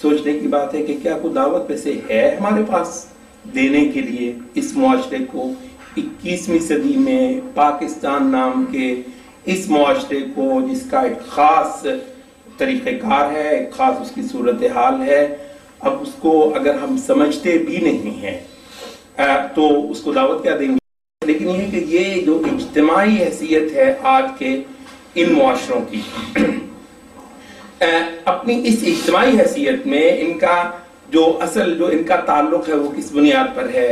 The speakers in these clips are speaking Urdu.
سوچنے کی بات ہے کہ کیا کوئی دعوت ویسے ہے ہمارے پاس دینے کے لیے اس معاشرے کو 21ویں صدی میں پاکستان نام کے اس معاشرے کو جس کا ایک خاص طریقہ کار ہے، ایک خاص اس کی صورتحال ہے. اب اس کو اگر ہم سمجھتے بھی نہیں ہیں تو اس کو دعوت کیا دیں گے؟ لیکن یہ کہ یہ جو اجتماعی حیثیت ہے آج کے ان معاشروں کی، اپنی اس اجتماعی حیثیت میں ان کا جو ان کا تعلق ہے وہ کس بنیاد پر ہے؟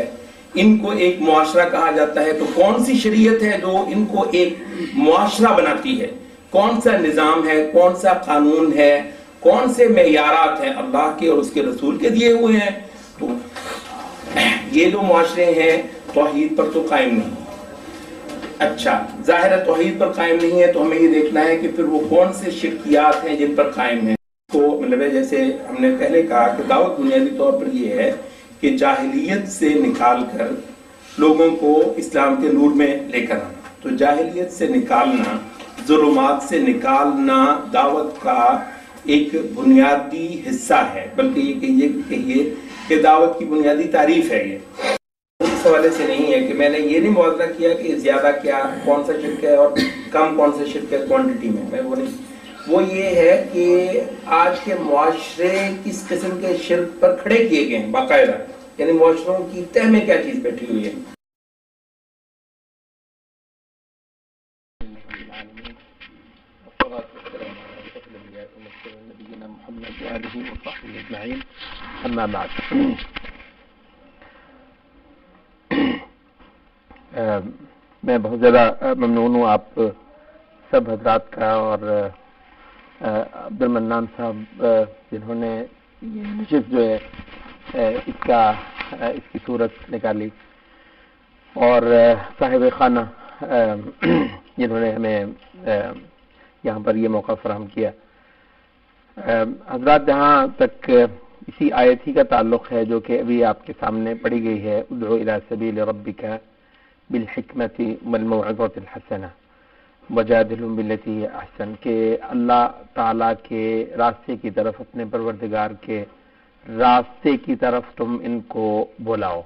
ان کو ایک معاشرہ کہا جاتا ہے، تو کون سی شریعت ہے جو ان کو ایک معاشرہ بناتی ہے؟ کون سا نظام ہے، کون سا قانون ہے، کون سے معیارات ہیں اللہ کے اور اس کے رسول کے دیے ہوئے ہیں؟ تو یہ جو معاشرے ہیں توحید پر تو قائم نہیں. اچھا، ظاہر ہے توحید پر قائم نہیں ہے، تو ہمیں یہ دیکھنا ہے کہ پھر وہ کون سے شرکیات ہیں جن پر قائم ہیں. تو مطلب ہے جیسے ہم نے پہلے کہا کہ دعوت بنیادی طور پر یہ ہے کہ جاہلیت سے نکال کر لوگوں کو اسلام کے نور میں لے کر آنا. تو جاہلیت سے نکالنا، ظلمات سے نکالنا دعوت کا ایک بنیادی حصہ ہے، بلکہ یہ کہیے کہ دعوت کی بنیادی تعریف ہے. یہ اس حوالے سے نہیں ہے کہ میں نے یہ نہیں موازنہ کیا کہ زیادہ کیا کون سا شرک ہے اور کم کون سا شرک ہے کوانٹٹی میں وہ نہیں. وہ یہ ہے کہ آج کے معاشرے کس قسم کے شرک پر کھڑے کیے گئے ہیں باقاعدہ، یعنی معاشروں کی تہ میں کیا چیز بیٹھی ہوئی ہے. اما بعد، میں بہت زیادہ ممنون ہوں آپ سب حضرات کا اور عبد المنان صاحب جنہوں نے یہ نشست جو ہے اس کی صورت نکالی، اور صاحب خانہ جنہوں نے ہمیں یہاں پر یہ موقع فراہم کیا. حضرات، جہاں تک اسی آیت ہی کا تعلق ہے جو کہ ابھی آپ کے سامنے پڑھی گئی ہے، ادعو الی سبیل ربک بالحکمت والموعظۃ الحسنہ وجادلہم باللتی ہی احسن، کہ اللہ تعالیٰ کے راستے کی طرف، اپنے پروردگار کے راستے کی طرف تم ان کو بلاؤ.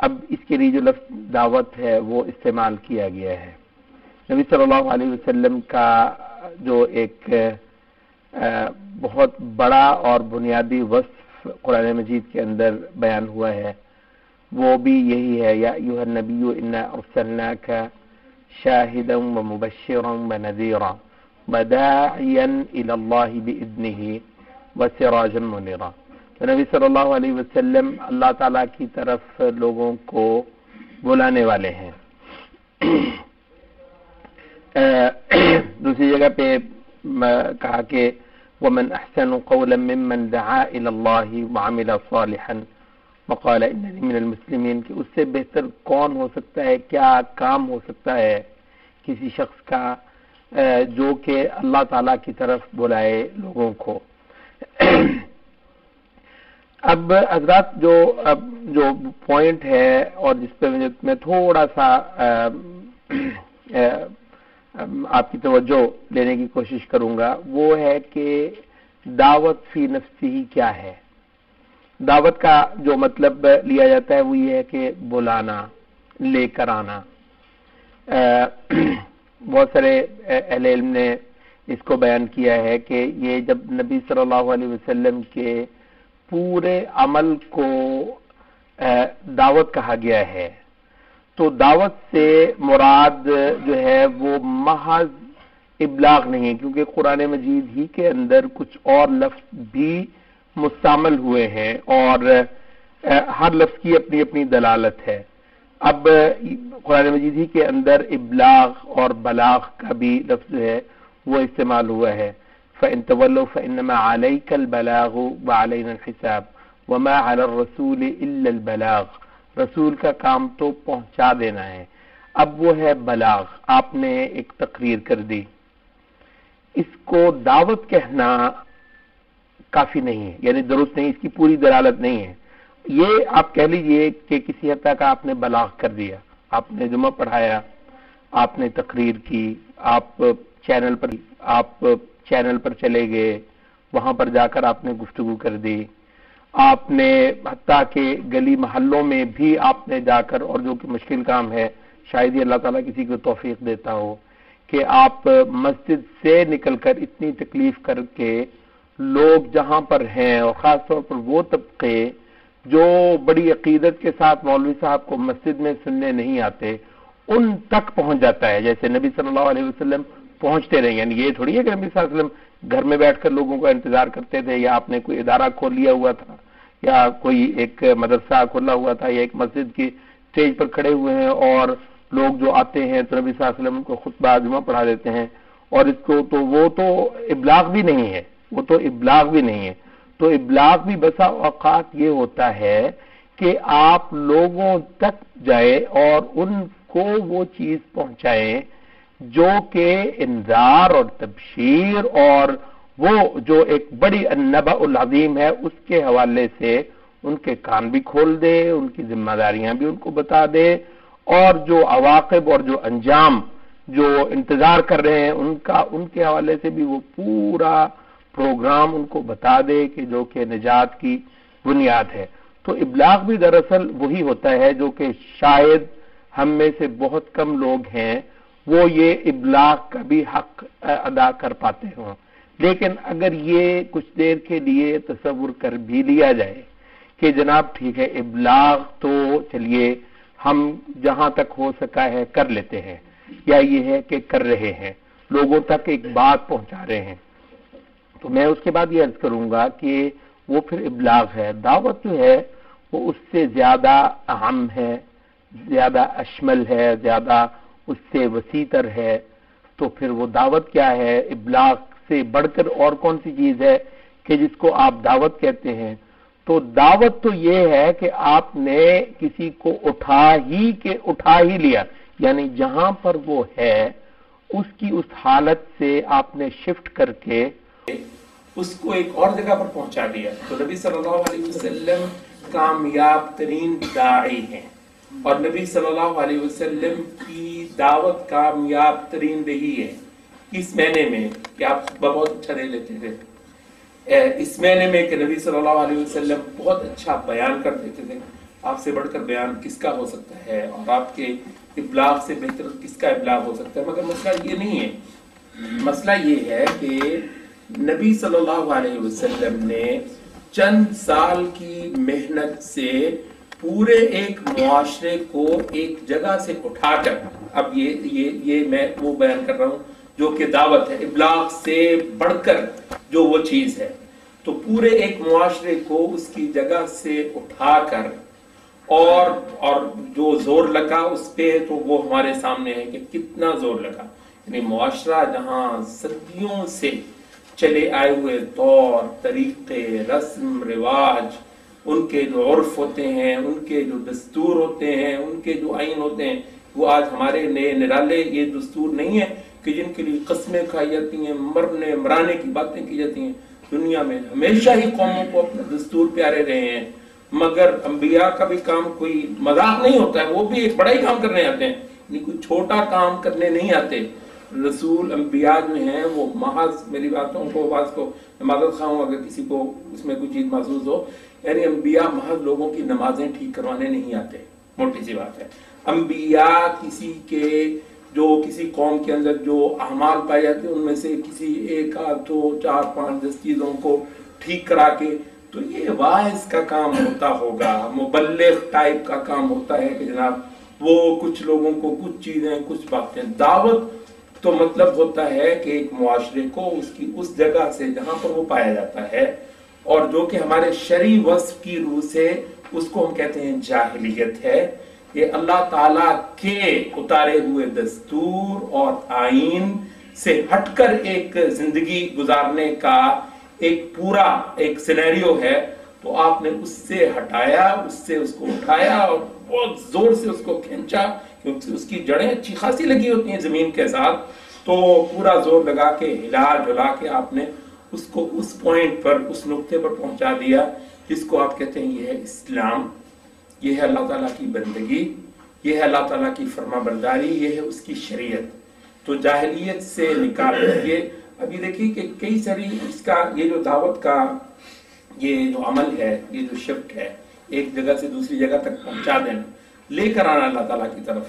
اب اس کے لیے جو لفظ دعوت ہے وہ استعمال کیا گیا ہے. نبی صلی اللہ علیہ وسلم کا جو ایک بہت بڑا اور بنیادی وصف قرآن مجید کے اندر بیان ہوا ہے وہ بھی یہی ہے، یا ایھا النبی انا ارسلناک شاہدا ومبشرا ونذیرا وداعیا الی اللہ باذنہ وسراجا منیرا. تو نبی صلی اللہ علیہ وسلم اللہ تعالیٰ کی طرف لوگوں کو بلانے والے ہیں. دوسری جگہ پہ کہا کہ ومن احسن قولا ممن دعا الى اللہ وعمل صالحا وقال اننی من المسلمین، کہ اس سے بہتر کون ہو سکتا ہے، کیا کام ہو سکتا ہے کسی شخص کا جو کہ اللہ تعالیٰ کی طرف بلائے لوگوں کو. اب حضرات جو پوائنٹ ہے اور جس پہ میں تھوڑا سا آپ کی توجہ لینے کی کوشش کروں گا، وہ ہے کہ دعوت فی نفسی کیا ہے. دعوت کا جو مطلب لیا جاتا ہے وہ یہ ہے کہ بلانا، لے کر آنا. بہت سارے اہل علم نے اس کو بیان کیا ہے کہ یہ جب نبی صلی اللہ علیہ وسلم کے پورے عمل کو دعوت کہا گیا ہے، تو دعوت سے مراد جو ہے وہ محض ابلاغ نہیں ہے، کیونکہ قرآن مجید ہی کے اندر کچھ اور لفظ بھی مستعمل ہوئے ہیں اور ہر لفظ کی اپنی اپنی دلالت ہے. اب قرآن مجید ہی کے اندر ابلاغ اور بلاغ کا بھی لفظ ہے وہ استعمال ہوا ہے. فَإِن تَوَلَّوْا فَإِنَّمَا عَلَيْكَ الْبَلَاغُ وَعَلَيْنَا الْحِسَابُ وَمَا عَلَى الرَّسُولِ إِلَّا الْبَلَاغُ. رسول کا کام تو پہنچا دینا ہے. اب وہ ہے بلاغ، آپ نے ایک تقریر کر دی، اس کو دعوت کہنا کافی نہیں ہے، یعنی درست نہیں، اس کی پوری دلالت نہیں ہے. یہ آپ کہہ لیجئے کہ کسی حد تک آپ نے بلاغ کر دیا، آپ نے جمعہ پڑھایا، آپ نے تقریر کی، آپ چینل پر چلے گئے وہاں پر جا کر آپ نے گفتگو کر دی، آپ نے حتیٰ کہ گلی محلوں میں بھی آپ نے جا کر، اور جو کہ مشکل کام ہے، شاید ہی اللہ تعالیٰ کسی کو توفیق دیتا ہو کہ آپ مسجد سے نکل کر اتنی تکلیف کر کے لوگ جہاں پر ہیں، اور خاص طور پر وہ طبقے جو بڑی عقیدت کے ساتھ مولوی صاحب کو مسجد میں سننے نہیں آتے، ان تک پہنچ جاتا ہے، جیسے نبی صلی اللہ علیہ وسلم پہنچتے رہے. یعنی یہ تھوڑی ہے کہ نبی صلی اللہ علیہ وسلم گھر میں بیٹھ کر لوگوں کا انتظار کرتے تھے، یا آپ نے کوئی ادارہ کھول لیا ہوا تھا، یا کوئی ایک مدرسہ کھولا ہوا تھا، یا ایک مسجد کی اسٹیج پر کھڑے ہوئے ہیں اور لوگ جو آتے ہیں تو نبی صلی اللہ علیہ وسلم کو خطبہ جمعہ پڑھا دیتے ہیں. اور اس کو تو وہ تو ابلاغ بھی نہیں ہے، وہ تو ابلاغ بھی نہیں ہے. تو ابلاغ بھی بسا اوقات یہ ہوتا ہے کہ آپ لوگوں تک جائے اور ان کو وہ چیز پہنچائیں جو کہ انذار اور تبشیر اور وہ جو ایک بڑی النبأ العظیم ہے اس کے حوالے سے ان کے کان بھی کھول دے، ان کی ذمہ داریاں بھی ان کو بتا دے، اور جو عواقب اور جو انجام جو انتظار کر رہے ہیں ان کے حوالے سے بھی وہ پورا پروگرام ان کو بتا دے کہ جو کہ نجات کی بنیاد ہے. تو ابلاغ بھی دراصل وہی ہوتا ہے جو کہ شاید ہم میں سے بہت کم لوگ ہیں وہ یہ ابلاغ کا بھی حق ادا کر پاتے ہوں. لیکن اگر یہ کچھ دیر کے لیے تصور کر بھی لیا جائے کہ جناب ٹھیک ہے ابلاغ تو چلیے ہم جہاں تک ہو سکا ہے کر لیتے ہیں، یا یہ ہے کہ کر رہے ہیں، لوگوں تک ایک بات پہنچا رہے ہیں، تو میں اس کے بعد یہ عرض کروں گا کہ وہ پھر ابلاغ ہے. دعوت جو ہے وہ اس سے زیادہ اہم ہے، زیادہ اشمل ہے، زیادہ اس سے وسیع تر ہے. تو پھر وہ دعوت کیا ہے؟ ابلاغ سے بڑھ کر اور کون سی چیز ہے کہ جس کو آپ دعوت کہتے ہیں؟ تو دعوت تو یہ ہے کہ آپ نے کسی کو اٹھا ہی لیا، یعنی جہاں پر وہ ہے اس کی اس حالت سے آپ نے شفٹ کر کے اس کو ایک اور جگہ پر پہنچا دیا. تو نبی صلی اللہ علیہ وسلم کامیاب ترین داعی ہیں، اور نبی صلی اللہ علیہ وسلم کی دعوت کامیاب ترین رہی ہے. اس معنی میں کہ آپ بہت اچھا دے لیتے تھے، اس معنی میں کہ نبی صلی اللہ علیہ وسلم بہت اچھا بیان کر دیتے تھے. آپ سے بڑھ کر بیان کس کا ہو سکتا ہے، اور آپ کے ابلاغ سے بہتر کس کا ابلاغ ہو سکتا ہے. مگر مسئلہ یہ نہیں ہے، مسئلہ یہ ہے کہ نبی صلی اللہ علیہ وسلم نے چند سال کی محنت سے پورے ایک معاشرے کو ایک جگہ سے اٹھا کر، اب یہ میں وہ بیان کر رہا ہوں جو کہ دعوت ہے، ابلاغ سے بڑھ کر جو وہ چیز ہے. تو پورے ایک معاشرے کو اس کی جگہ سے اٹھا کر اور جو زور لگا اس پہ تو وہ ہمارے سامنے ہے کہ کتنا زور لگا. یعنی معاشرہ جہاں صدیوں سے چلے آئے ہوئے طور طریقے، رسم رواج، ان کے جو عرف ہوتے ہیں، ان کے جو دستور ہوتے ہیں، ان کے جو آئین ہوتے ہیں، وہ آج ہمارے نئے نرالے یہ دستور نہیں ہے کہ جن کے لیے قسمیں کھائی جاتی ہیں، مرانے کی باتیں کی جاتی ہیں. دنیا میں ہمیشہ ہی قوموں کو اپنے دستور پیارے رہے ہیں، مگر انبیاء کا بھی کام کوئی مذاق نہیں ہوتا ہے، وہ بھی ایک بڑا ہی کام کرنے آتے ہیں، یعنی کوئی چھوٹا کام کرنے نہیں آتے. رسول انبیاء جو ہیں وہ محض، میری باتوں کو بعض کو معذرت خواہ ہوں اگر کسی کو اس میں کوئی چیز محسوس ہو، یعنی انبیاء محض لوگوں کی نمازیں ٹھیک کروانے نہیں آتے، موٹی سی بات ہے. انبیاء کسی قوم کے اندر جو اعمال پائے جاتے ہیں ان میں سے کسی ایک آدھ دو 4 5 10 چیزوں کو ٹھیک کرا کے، تو یہ واعظ کا کام ہوتا ہوگا، مبلغ ٹائپ کا کام ہوتا ہے کہ جناب وہ کچھ لوگوں کو کچھ چیزیں کچھ باتیں. دعوت تو مطلب ہوتا ہے کہ ایک معاشرے کو اس جگہ سے جہاں پر وہ پایا جاتا ہے، اور جو کہ ہمارے شرعی وصف کی روح سے اس کو ہم کہتے ہیں جاہلیت ہے. یہ اللہ تعالیٰ کے اتارے ہوئے دستور اور آئین سے ہٹ کر ایک زندگی گزارنے کا ایک پورا ایک سینیریو ہے. تو آپ نے اس سے ہٹایا، اس سے اس کو اٹھایا اور بہت زور سے اس کو کھینچا، کیونکہ اس کی جڑیں اچھی خاصی لگی ہوتی ہیں زمین کے ساتھ. تو پورا زور لگا کے ہلا جلا کے آپ نے اس کو اس پوائنٹ پر، اس نقطے پر پہنچا دیا جس کو آپ کہتے ہیں یہ ہے اسلام، یہ ہے اللہ تعالیٰ کی بندگی، یہ ہے اللہ تعالیٰ کی فرما برداری، یہ ہے اس کی شریعت. تو جاہلیت سے نکال، یہ اب یہ دیکھیے کہ کئی ساری اس کا یہ جو دعوت کا یہ جو عمل ہے، یہ جو شفٹ ہے ایک جگہ سے دوسری جگہ تک پہنچا دینا، لے کر آنا اللہ تعالیٰ کی طرف،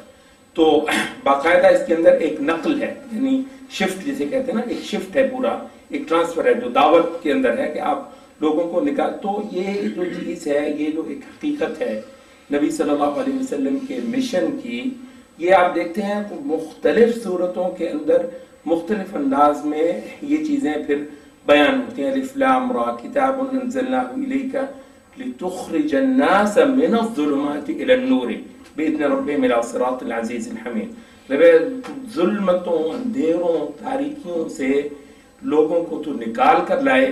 تو باقاعدہ اس کے اندر ایک نقل ہے، یعنی شفٹ جسے کہتے ہیں نا، ایک شفٹ ہے، پورا ایک ٹرانسفر ہے جو دعوت کے اندر ہے کہ آپ لوگوں کو نکال. تو یہ جو چیز ہے، یہ جو ایک حقیقت ہے نبی صلی اللہ علیہ وسلم کے مشن کی، یہ آپ دیکھتے ہیں تو مختلف صورتوں کے اندر مختلف انداز میں یہ چیزیں پھر بیان ہوتی ہیں. الف لام را کتاب انزلناہ الیک لتخرج الناس من الظلمات الى النور باذن ربهم الى صراط العزیز الحمید. ظلمتوں، اندھیروں، تاریکیوں سے لوگوں کو تو نکال کر لائے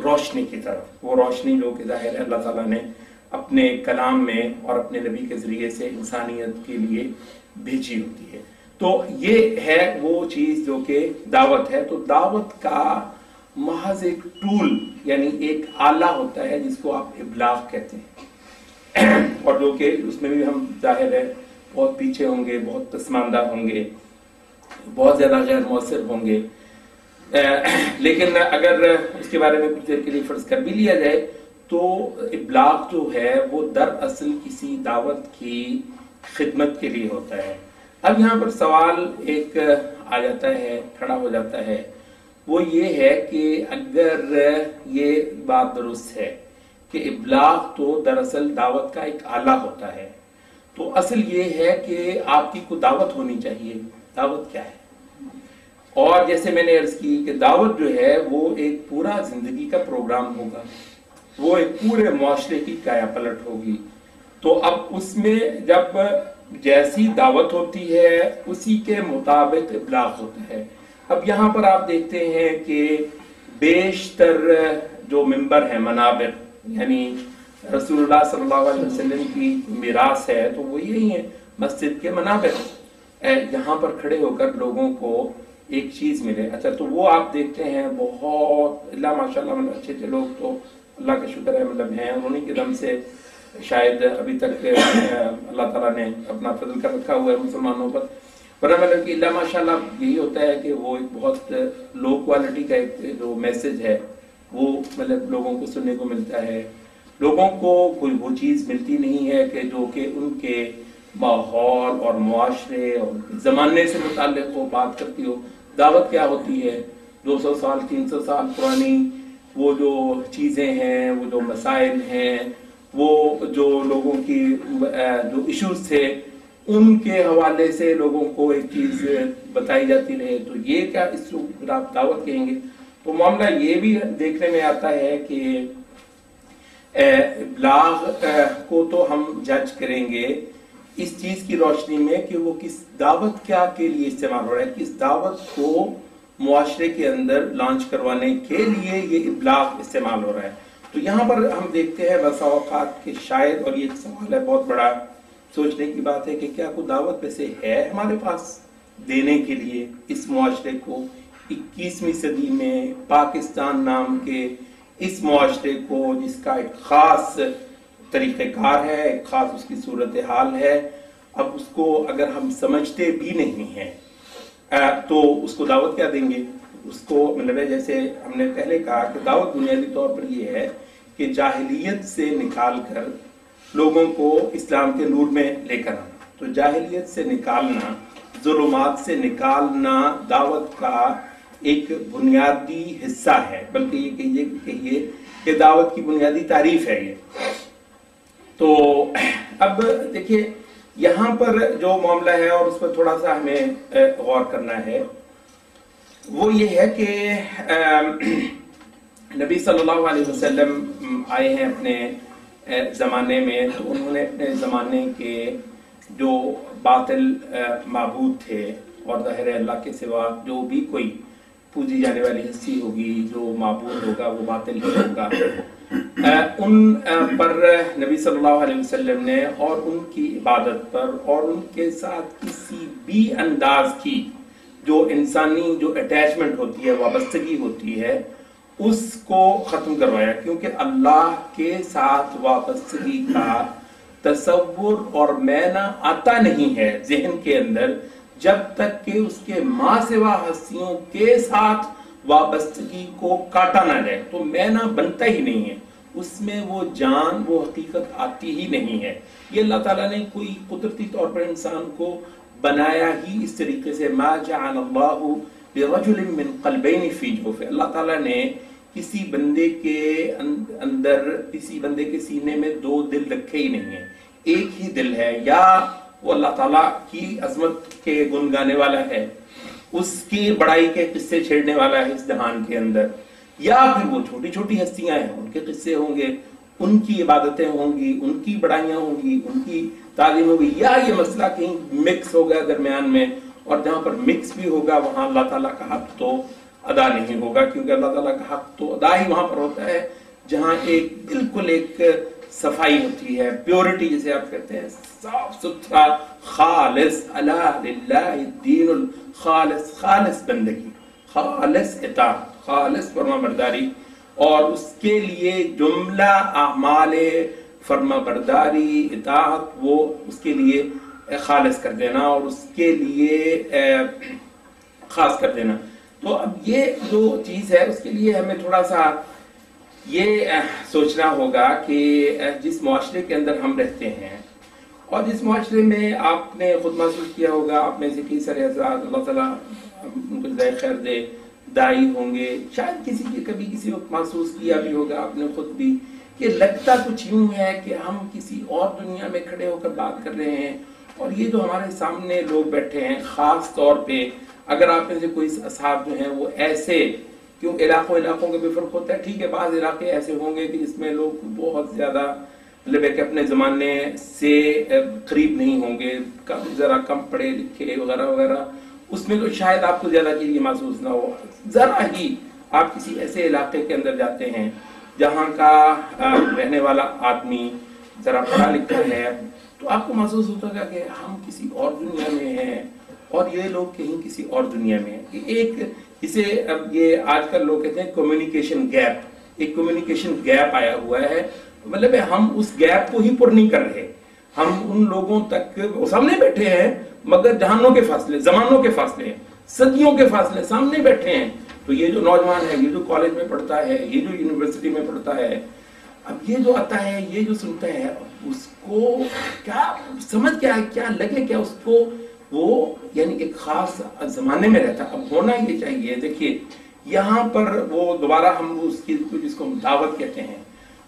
روشنی کی طرف. وہ روشنی جو کہ ظاہر ہے اللہ تعالیٰ نے اپنے کلام میں اور اپنے نبی کے ذریعے سے انسانیت کے لیے بھیجی ہوتی ہے. تو یہ ہے وہ چیز جو کہ دعوت ہے. تو دعوت کا محض ایک ٹول یعنی ایک آلہ ہوتا ہے جس کو آپ ابلاغ کہتے ہیں، اور جو کہ اس میں بھی ہم ظاہر ہے بہت پیچھے ہوں گے، بہت پسماندہ ہوں گے، بہت زیادہ غیر مؤثر ہوں گے. لیکن اگر اس کے بارے میں کچھ دیر کے لیے فرض کر بھی لیا جائے تو ابلاغ جو ہے وہ دراصل کسی دعوت کی خدمت کے لیے ہوتا ہے. اب یہاں پر سوال ایک آ جاتا ہے، کھڑا ہو جاتا ہے، وہ یہ ہے کہ اگر یہ بات درست ہے کہ ابلاغ تو دراصل دعوت کا ایک آلہ ہوتا ہے، تو اصل یہ ہے کہ آپ کی کوئی دعوت ہونی چاہیے. دعوت کیا ہے؟ اور جیسے میں نے عرض کی کہ دعوت جو ہے وہ ایک پورا زندگی کا پروگرام ہوگا، وہ ایک پورے معاشرے کی کایا پلٹ ہوگی. تو اب اس میں جب جیسی دعوت ہوتی ہے اسی کے مطابق ابلاغ ہوتا ہے. اب یہاں پر آپ دیکھتے ہیں کہ بیشتر جو ممبر ہیں، منابر، یعنی رسول اللہ صلی اللہ علیہ وسلم کی میراث ہے تو وہ یہی ہے، مسجد کے منابر، یہاں پر کھڑے ہو کر لوگوں کو ایک چیز ملے. اچھا، تو وہ آپ دیکھتے ہیں بہت اللہ ماشاءاللہ مطلب اچھے اچھے لوگ تو اللہ کا شکر ہے مطلب ہیں، انہیں کے دم سے شاید ابھی تک اللہ تعالیٰ نے اپنا فضل کر رکھا ہوا ہے مسلمانوں پر. ورنہ مطلب کہ اللہ ماشاءاللہ یہی ہوتا ہے کہ وہ ایک بہت لو کوالٹی کا ایک جو میسج ہے وہ مطلب لوگوں کو سننے کو ملتا ہے. لوگوں کو کوئی وہ چیز ملتی نہیں ہے کہ جو کہ ان کے ماحول اور معاشرے اور زمانے سے متعلق ہو، بات کرتی ہو. دعوت کیا ہوتی ہے؟ 200 سال 300 سال پرانی وہ جو چیزیں ہیں، وہ جو مسائل ہیں، وہ جو لوگوں کی جو ایشوز تھے ان کے حوالے سے لوگوں کو ایک چیز بتائی جاتی رہے. تو یہ کیا اس کو آپ دعوت کہیں گے؟ تو معاملہ یہ بھی دیکھنے میں آتا ہے کہ ابلاغ کو تو ہم جج کریں گے اس چیز کی روشنی میں کہ وہ کس دعوت کیا کے لیے استعمال ہو رہا ہے، کس دعوت کو معاشرے کے اندر لانچ کروانے کے لیے یہ ابلاغ استعمال ہو رہا ہے. تو یہاں پر ہم دیکھتے ہیں بسا اوقات کہ شاید، اور یہ ایک سوال ہے بہت بڑا سوچنے کی بات ہے کہ کیا کوئی دعوت ویسے ہے ہمارے پاس دینے کے لیے اس معاشرے کو 21ویں صدی میں پاکستان نام کے اس معاشرے کو جس کا ایک خاص طریقہ کار ہے، ایک خاص اس کی صورتحال ہے. اب اس کو اگر ہم سمجھتے بھی نہیں ہیں تو اس کو دعوت کیا دیں گے؟ اس کو مطلب جیسے ہم نے پہلے کہا کہ دعوت بنیادی طور پر یہ ہے کہ جاہلیت سے نکال کر لوگوں کو اسلام کے نور میں لے کر آنا. تو جاہلیت سے نکالنا، ظلمات سے نکالنا دعوت کا ایک بنیادی حصہ ہے، بلکہ یہ کہیے کہ دعوت کی بنیادی تعریف ہے یہ. تو اب دیکھیے یہاں پر جو معاملہ ہے اور اس پر تھوڑا سا ہمیں غور کرنا ہے وہ یہ ہے کہ نبی صلی اللہ علیہ وسلم آئے ہیں اپنے زمانے میں، تو انہوں نے اپنے زمانے کے جو باطل معبود تھے اور ظاہر اللہ کے سوا جو بھی کوئی پوجی جانے والی ہستی ہوگی، جو معبود ہوگا وہ باطل ہی ہوگا، ان پر نبی صلی اللہ علیہ وسلم نے اور ان کی عبادت پر اور ان کے ساتھ کسی بھی انداز کی جو انسانی جو اٹیچمنٹ ہوتی ہے، وابستگی ہوتی ہے، اس کو ختم کروایا. کیونکہ اللہ کے ساتھ وابستگی کا تصور اور معنی آتا نہیں ہے ذہن کے اندر جب تک کہ اس کے ماں سوا ہستیوں کے ساتھ وابستگی کو کاٹا نہ جائے، تو میں نہ بنتا ہی نہیں ہے، اس میں وہ جان، وہ حقیقت آتی ہی نہیں ہے۔ یہ اللہ تعالیٰ نے کوئی قدرتی طور پر انسان کو بنایا ہی اس طریقے سے، ما جعل اللہ لرجل من قلبین فی جوفہ، اللہ تعالیٰ نے کسی بندے کے اندر، کسی بندے کے سینے میں دو دل رکھے ہی نہیں ہیں، ایک ہی دل ہے۔ یا وہ اللہ تعالیٰ کی عظمت کے گن گانے والا ہے، اس کی بڑائی کے قصے چھیڑنے والا ہے اس جہان کے اندر، یا پھر وہ چھوٹی چھوٹی ہستیاں ہیں، ان کے قصے ہوں گے، ان کی عبادتیں ہوں گی، ان کی بڑائیاں ہوں گی، ان کی تعلیم ہوگی، یا یہ مسئلہ کہیں مکس ہوگا درمیان میں، اور جہاں پر مکس بھی ہوگا وہاں اللہ تعالیٰ کا حق تو ادا نہیں ہوگا، کیونکہ اللہ تعالیٰ کا حق تو ادا ہی وہاں پر ہوتا ہے جہاں ایک بالکل ایک صفائی ہوتی ہے، پیورٹی جسے آپ کہتے ہیں، صاف ستھرا، خالص، الا للہ الدین الخالص، خالص بندگی، خالص اطاعت، خالص فرما برداری، اور اس کے لیے جملہ اعمال فرما برداری، اطاعت، وہ اس کے لیے خالص کر دینا اور اس کے لیے خاص کر دینا۔ تو اب یہ جو چیز ہے اس کے لیے ہمیں تھوڑا سا یہ سوچنا ہوگا کہ جس معاشرے کے اندر ہم رہتے ہیں، اور جس معاشرے میں آپ نے خود محسوس کیا ہوگا، آپ میں سے کئی سارے حضرات، اللہ تعالیٰ ان کو جزائے خیر دے، دائی ہوں گے، شاید کسی کے کبھی کسی وقت محسوس کیا بھی ہوگا آپ نے خود بھی، کہ لگتا کچھ یوں ہے کہ ہم کسی اور دنیا میں کھڑے ہو کر بات کر رہے ہیں، اور یہ جو ہمارے سامنے لوگ بیٹھے ہیں، خاص طور پہ اگر آپ میں سے کوئی اصحاب جو ہیں وہ ایسے، کیوں علاقوں کے بھی فرق ہوتا ہے، ٹھیک ہے، بعض علاقے ایسے ہوں گے کہ جس میں لوگ بہت زیادہ مطلب ہے کہ اپنے زمانے سے قریب نہیں ہوں گے، ذرا کم پڑھے لکھے وغیرہ وغیرہ، اس میں تو شاید آپ کو زیادہ چیز محسوس نہ ہو۔ ذرا ہی آپ کسی ایسے علاقے کے اندر جاتے ہیں جہاں کا رہنے والا آدمی ذرا پڑھا لکھا ہے، تو آپ کو محسوس ہوتا ہے کہ ہم کسی اور دنیا میں ہیں اور یہ لوگ کہیں کسی اور دنیا میں ہیں۔ ایک اسے اب یہ آج کل لوگ کہتے ہیں کمیونیکیشن گیپ، ایک کمیونیکیشن گیپ آیا ہوا ہے، مطلب ہے ہم اس گیپ کو ہی پر نہیں کر رہے، ہم ان لوگوں تک سامنے بیٹھے ہیں مگر جہانوں کے فاصلے، زمانوں کے فاصلے، صدیوں کے فاصلے سامنے بیٹھے ہیں۔ تو یہ جو نوجوان ہے، یہ جو کالج میں پڑھتا ہے، یہ جو یونیورسٹی میں پڑھتا ہے، اب یہ جو آتا ہے، یہ جو سنتا ہے، اس کو کیا سمجھ کیا ہے، کیا لگے، کیا اس کو وہ یعنی ایک خاص زمانے میں رہتا ہے۔ اب ہونا یہ چاہیے، دیکھیے یہاں پر وہ دوبارہ ہم اس کی جس کو دعوت کہتے ہیں،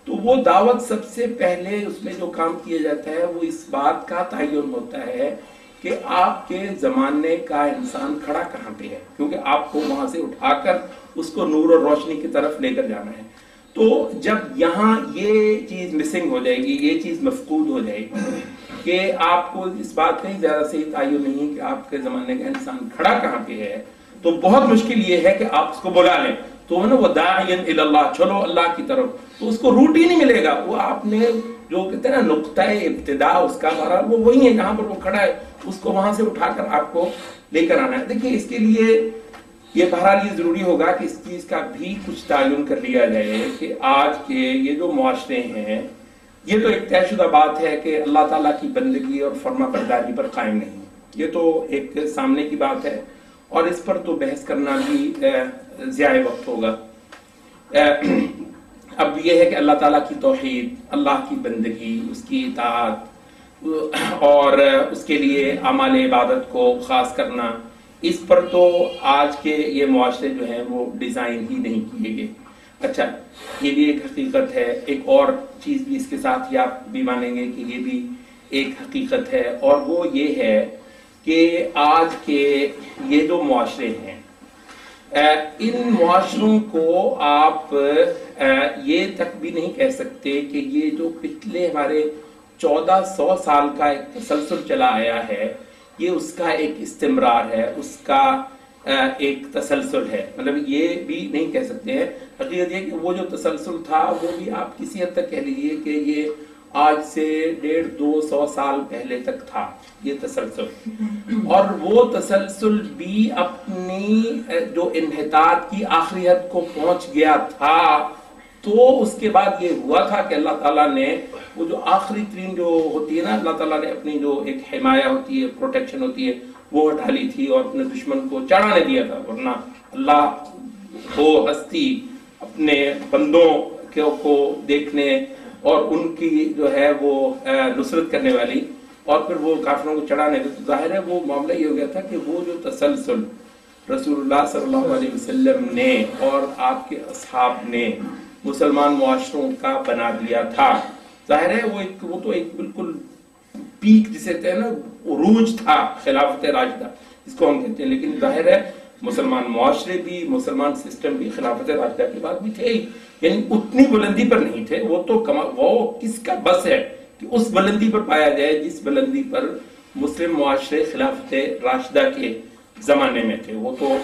تو وہ دعوت سب سے پہلے اس میں جو کام کیا جاتا ہے وہ اس بات کا تعین ہوتا ہے کہ آپ کے زمانے کا انسان کھڑا کہاں پہ ہے، کیونکہ آپ کو وہاں سے اٹھا کر اس کو نور اور روشنی کی طرف لے کر جانا ہے۔ تو جب یہاں یہ چیز مسنگ ہو جائے گی، یہ چیز مفقود ہو جائے گی کہ آپ کو اس بات کا ہی زیادہ صحیح تعین نہیں کہ آپ کے زمانے کا انسان کھڑا کہاں پہ ہے، تو بہت مشکل یہ ہے کہ آپ اس کو بلا لیں۔ تو نا وہ داعین الی اللہ، چلو اللہ کی طرف، تو اس کو روٹ ہی نہیں ملے گا۔ وہ آپ نے جو کہتے ہیں نا نقطۂ ابتدا اس کا بہرحال وہ وہی ہے جہاں پر وہ کھڑا ہے، اس کو وہاں سے اٹھا کر آپ کو لے کر آنا ہے۔ دیکھیے اس کے لیے یہ بہرحال یہ ضروری ہوگا کہ اس چیز کا بھی کچھ تعین کر لیا جائے کہ آج کے یہ جو معاشرے ہیں، یہ تو ایک طے شدہ بات ہے کہ اللہ تعالیٰ کی بندگی اور فرما برداری پر قائم نہیں، یہ تو ایک سامنے کی بات ہے، اور اس پر تو بحث کرنا بھی ضیاع وقت ہوگا۔ اب یہ ہے کہ اللہ تعالیٰ کی توحید، اللہ کی بندگی، اس کی اطاعت اور اس کے لیے اعمال عبادت کو خاص کرنا، اس پر تو آج کے یہ معاشرے جو ہیں وہ ڈیزائن ہی نہیں کیے گئے۔ اچھا، یہ بھی ایک حقیقت ہے، ایک اور چیز بھی اس کے ساتھ ہی آپ بھی مانیں گے کہ یہ بھی ایک حقیقت ہے، اور وہ یہ ہے کہ آج کے یہ جو معاشرے ہیں، ان معاشروں کو آپ یہ تک بھی نہیں کہہ سکتے کہ یہ جو پچھلے ہمارے 1400 سال کا ایک تسلسل چلا آیا ہے، یہ اس کا ایک استمرار ہے، اس کا ایک تسلسل ہے، مطلب یہ بھی نہیں کہہ سکتے ہیں۔ حقیقت یہ کہ وہ جو تسلسل تھا وہ بھی آپ کسی حد تک کہہ لیجیے کہ یہ آج سے 150-200 سال پہلے تک تھا یہ تسلسل، اور وہ تسلسل بھی اپنی جو انحطاط کی آخری حد کو پہنچ گیا تھا، تو اس کے بعد یہ ہوا تھا کہ اللہ تعالیٰ نے وہ جو آخری ترین جو ہوتی ہے نا، اللہ تعالیٰ نے اپنی جو ایک حمایہ ہوتی ہے، پروٹیکشن ہوتی ہے، وہ ہٹا لی تھی اور اپنے دشمن کو چڑھانے دیا تھا، ورنہ اللہ وہ ہستی اپنے بندوں کو دیکھنے اور ان کی جو ہے وہ نصرت کرنے والی اور پھر وہ کافروں کو چڑھانے کا، تو ظاہر ہے وہ معاملہ یہ ہو گیا تھا کہ وہ جو تسلسل رسول اللہ صلی اللہ علیہ وسلم نے اور آپ کے اصحاب نے مسلمان معاشروں کا بنا دیا تھا، ظاہر ہے وہ تو ایک بالکل پیک جسے کہتے ہیں نا، عروج تھا خلافت راشدہ جس کو ہم کہتے ہیں، لیکن ظاہر ہے مسلمان معاشرے بھی، مسلمان سسٹم بھی خلافت راشدہ کے بعد بھی تھے، یعنی اتنی بلندی پر نہیں تھے، وہ تو وہ کس کا بس ہے کہ اس بلندی پر پایا جائے جس بلندی پر مسلم معاشرے خلافت راشدہ کے زمانے میں تھے، وہ تو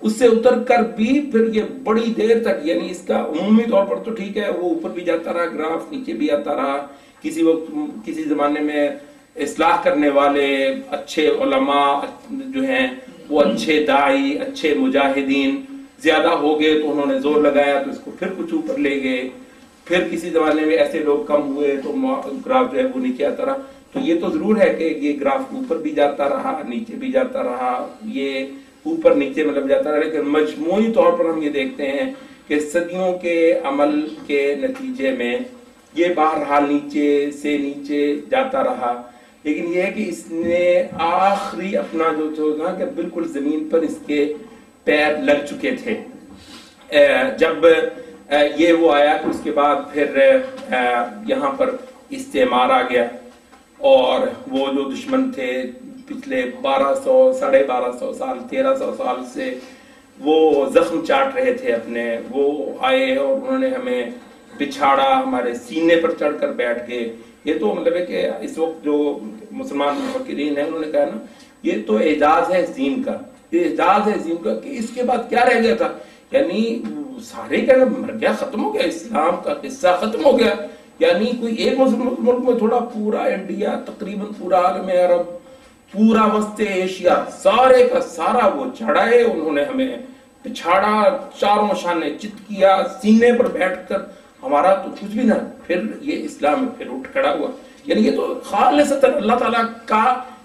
اس سے اتر کر بھی پھر یہ بڑی دیر تک، یعنی اس کا عمومی طور پر تو ٹھیک ہے وہ اوپر بھی جاتا رہا گراف، نیچے بھی آتا رہا، کسی وقت کسی زمانے میں اصلاح کرنے والے اچھے علماء جو ہیں وہ اچھے داعی، اچھے مجاہدین زیادہ ہو گئے تو انہوں نے زور لگایا تو اس کو پھر کچھ اوپر لے گئے، پھر کسی زمانے میں ایسے لوگ کم ہوئے تو گراف جو ہے وہ نیچے آتا رہا، تو یہ تو ضرور ہے کہ یہ گراف اوپر بھی جاتا رہا نیچے بھی جاتا رہا، یہ اوپر نیچے مطلب جاتا رہا، لیکن مجموعی طور پر ہم یہ دیکھتے ہیں کہ صدیوں کے عمل کے نتیجے میں یہ بہرحال نیچے سے نیچے جاتا رہا، لیکن یہ ہے کہ اس نے آخری اپنا جو نا کہ بالکل زمین پر اس کے پیر لگ چکے تھے جب یہ وہ آیا کہ اس کے بعد پھر یہاں پر استعمار آ گیا اور وہ جو دشمن تھے پچھلے 1200 سال 1300 سال سے وہ زخم چاٹ رہے تھے اپنے، وہ آئے اور انہوں نے ہمیں بچھاڑا، ہمارے سینے پر چڑھ کر بیٹھ گئے۔ یہ تو مطلب ہے کہ اس وقت جو مسلمان مفکرین ہیں انہوں نے کہا نا یہ تو اعجاز ہے دین کا، یہ اعجاز ہے دین کا کہ اس کے بعد کیا رہ گیا تھا، یعنی سارے کہنا مر گیا، ختم ہو گیا، اسلام کا قصہ ختم ہو گیا، یعنی کوئی ایک ملک میں تھوڑا، پورا انڈیا تقریباً پورا عالم عرب، پورا وسط ایشیا، سارے کا سارا وہ چڑھائے، انہوں نے ہمیں پچھاڑا، چاروں شانے چت کیا، سینے پر بیٹھ کر ہمارا تو کچھ بھی نہ، پھر یہ اسلام پھر اٹھ کھڑا ہوا، یعنی یہ تو خالصتاً اللہ تعالیٰ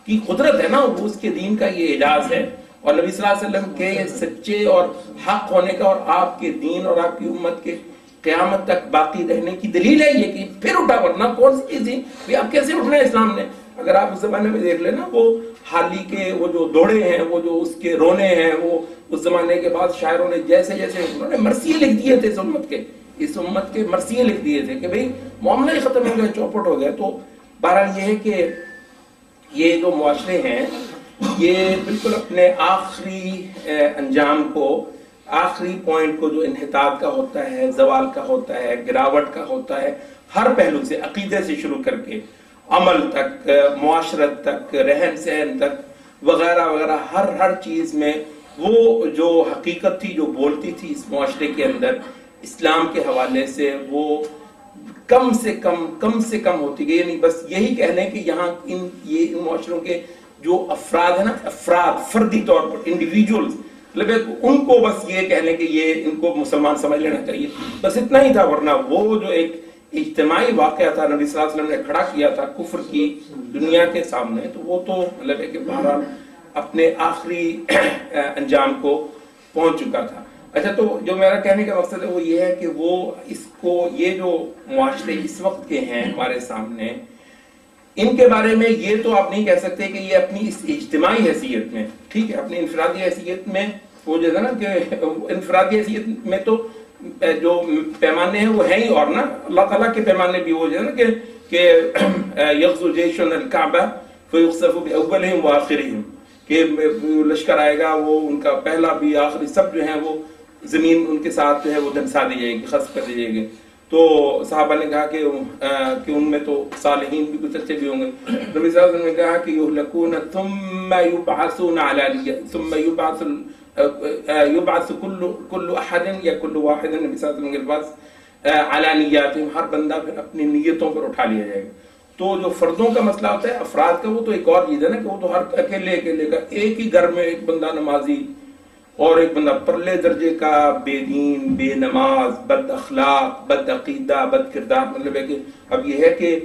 کی قدرت ہے نا، اس کے دین کا یہ اعجاز ہے، اور نبی صلی اللہ علیہ وسلم کے سچے اور حق ہونے کا اور آپ کے دین اور آپ کی امت کے قیامت تک باقی رہنے کی دلیل ہے یہ کہ پھر اٹھا، ورنہ کون سی چیز تھی، آپ کیسے اٹھنا ہے اسلام نے؟ اگر آپ اس زمانے میں دیکھ لیں نا، وہ حالی کے وہ جو دوڑے ہیں، وہ جو اس کے رونے ہیں، وہ اس زمانے کے بعد شاعروں نے جیسے جیسے انہوں نے مرثیے لکھ دیے تھے اس امت کے مرثیے لکھ دیے تھے کہ بھئی معاملہ ہی ختم ہو گیا، چوپٹ ہو گیا۔ تو بہرحال یہ ہے کہ یہ جو معاشرے ہیں یہ بالکل اپنے آخری انجام کو، آخری پوائنٹ کو جو انحطاط کا ہوتا ہے، زوال کا ہوتا ہے، گراوٹ کا ہوتا ہے، ہر پہلو سے، عقیدے سے شروع کر کے عمل تک، معاشرت تک، رہن سہن تک وغیرہ وغیرہ، ہر چیز میں وہ جو حقیقت تھی جو بولتی تھی اس معاشرے کے اندر اسلام کے حوالے سے، وہ کم سے کم ہوتی گئی، یعنی بس یہی کہہ لیں کہ یہاں ان معاشروں کے جو افراد ہیں نا، افراد فردی طور پر انڈیویجولز، مطلب ان کو بس یہ کہہ لیں کہ یہ ان کو مسلمان سمجھ لینا چاہیے، بس اتنا ہی تھا، ورنہ وہ جو ایک اجتماعی واقعہ تھا نبی صلی اللہ علیہ وسلم نے کھڑا کیا تھا کفر کی دنیا کے سامنے، تو وہ تو مطلب ہے کہ بہرحال اپنے آخری انجام کو پہنچ چکا تھا۔ اچھا، تو جو میرا کہنے کا مقصد ہے وہ یہ ہے کہ وہ اس کو، یہ جو معاشرے اس وقت کے ہیں ہمارے سامنے، ان کے بارے میں یہ تو آپ نہیں کہہ سکتے کہ یہ اپنی اس اجتماعی حیثیت میں، ٹھیک ہے، اپنی انفرادی حیثیت میں وہ جو ہے نا کہ انفرادی حیثیت میں تو جو پیمانے ہیں وہ ہیں ہی، اور نا اللہ تعالیٰ کے پیمانے بھی وہ جو ہے نا کہ یغزو جیش الکعبہ فیخسف باولہم وآخرہم، کہ لشکر آئے گا، وہ ان کا پہلا بھی آخری سب جو ہیں وہ زمین ان کے ساتھ جو ہے وہ دھنسا دی جائے گی، خسف کر دی جائے گی۔ تو صحابہ نے کہا کہ ان میں تو صالحین بھی کچھ اچھے بھی ہوں گے۔ نبی صلی اللہ علیہ وسلم نے کہا کہ یہلکون ثم یبعثون علی ثم یبعث کل احد یا کل واحد، نبی صلی اللہ علیہ وسلم کے پاس علی نیاتہم، ہر بندہ پھر اپنی نیتوں پر اٹھا لیا جائے گا۔ تو جو فردوں کا مسئلہ ہوتا ہے، افراد کا، وہ تو ایک اور چیز ہے نا کہ وہ تو ہر اکیلے کا، ایک ہی گھر میں ایک بندہ نمازی اور ایک بندہ پرلے درجے کا بے دین، بے نماز، بد اخلاق، بد عقیدہ، بد کردار، مطلب ہے کہ اب یہ ہے کہ